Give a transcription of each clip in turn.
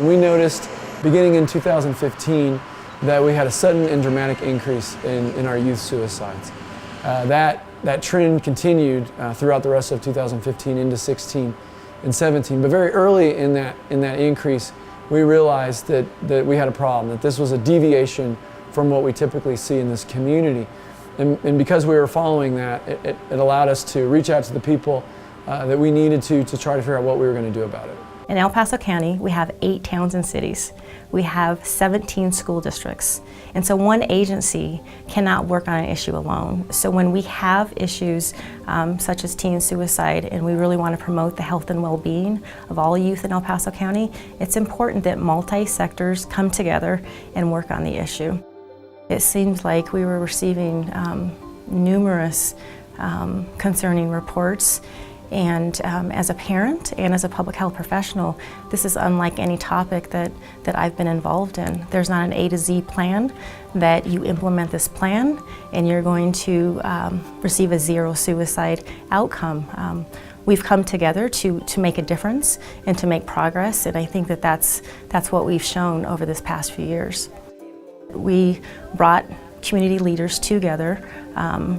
We noticed beginning in 2015 that we had a sudden and dramatic increase in our youth suicides. That trend continued throughout the rest of 2015 into 16 and 17. But very early in that increase, we realized that we had a problem, that this was a deviation from what we typically see in this community. And because we were following that, it allowed us to reach out to the people that we needed to try to figure out what we were going to do about it. In El Paso County, we have 8 towns and cities. We have 17 school districts. And so one agency cannot work on an issue alone. So when we have issues such as teen suicide, and we really want to promote the health and well-being of all youth in El Paso County, it's important that multi-sectors come together and work on the issue. It seems like we were receiving numerous concerning reports. And as a parent and as a public health professional, this is unlike any topic that I've been involved in. There's not an A to Z plan that you implement this plan and you're going to receive a 0 suicide outcome. We've come together to make a difference and to make progress, and I think that's what we've shown over this past few years. We brought community leaders together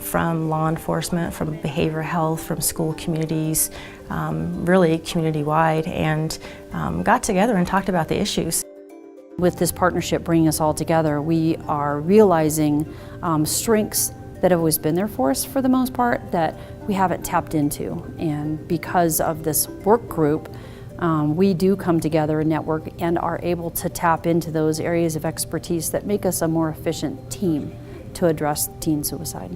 from law enforcement, from behavioral health, from school communities, really community-wide, and got together and talked about the issues. With this partnership bringing us all together, we are realizing strengths that have always been there for us for the most part that we haven't tapped into. And because of this work group, we do come together and network and are able to tap into those areas of expertise that make us a more efficient team to address teen suicide.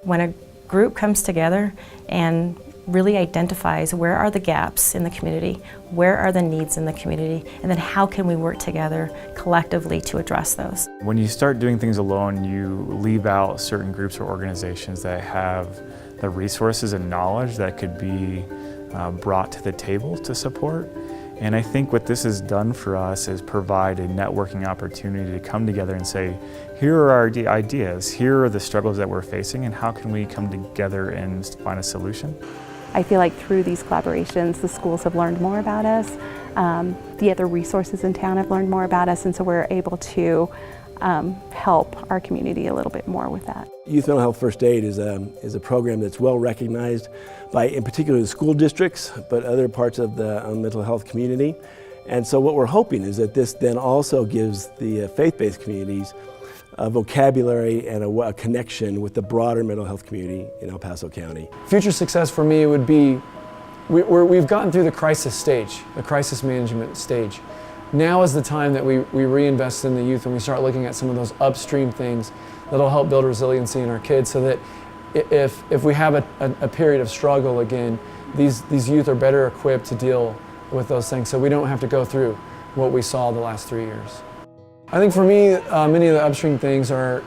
When a group comes together and really identifies where are the gaps in the community, where are the needs in the community, and then how can we work together collectively to address those. When you start doing things alone, you leave out certain groups or organizations that have the resources and knowledge that could be brought to the table to support. And I think what this has done for us is provide a networking opportunity to come together and say, here are our ideas, here are the struggles that we're facing, and how can we come together and find a solution? I feel like through these collaborations, the schools have learned more about us, the other resources in town have learned more about us, and so we're able to help our community a little bit more with that. Youth Mental Health First Aid is a program that's well recognized by, in particular, the school districts, but other parts of the mental health community. And so what we're hoping is that this then also gives the faith-based communities a vocabulary and a connection with the broader mental health community in El Paso County. Future success for me would be, we've gotten through the crisis stage, the crisis management stage. Now is the time that we reinvest in the youth and we start looking at some of those upstream things that'll help build resiliency in our kids, so that if we have a period of struggle again, these youth are better equipped to deal with those things, so we don't have to go through what we saw the last 3 years. I think for me, many of the upstream things are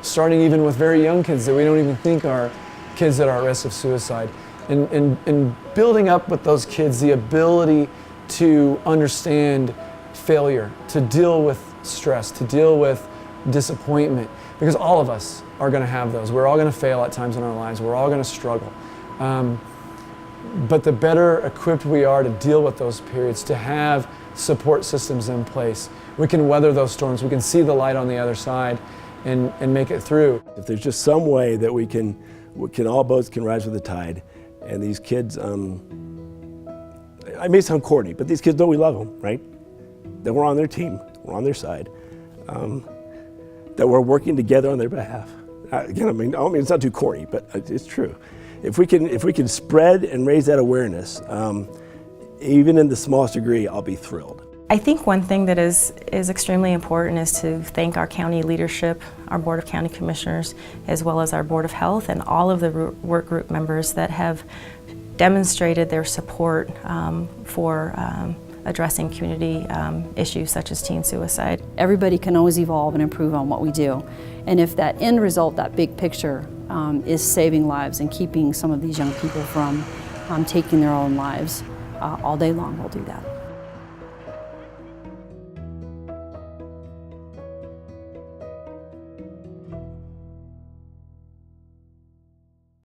starting even with very young kids that we don't even think are kids that are at risk of suicide. And building up with those kids the ability to understand failure, to deal with stress, to deal with disappointment, because all of us are going to have those. We're all going to fail at times in our lives. We're all going to struggle. But the better equipped we are to deal with those periods, to have support systems in place, we can weather those storms. We can see the light on the other side and make it through. If there's just some way that we can all boats can rise with the tide, and these kids, I may sound corny, but these kids know we love them, right? That we're on their team, we're on their side, that we're working together on their behalf. Again, I mean it's not too corny, but it's true. If we can spread and raise that awareness, even in the smallest degree, I'll be thrilled. I think one thing that is extremely important is to thank our county leadership, our Board of County Commissioners, as well as our Board of Health and all of the work group members that have demonstrated their support for addressing community issues such as teen suicide. Everybody can always evolve and improve on what we do. And if that end result, that big picture, is saving lives and keeping some of these young people from taking their own lives, all day long we'll do that.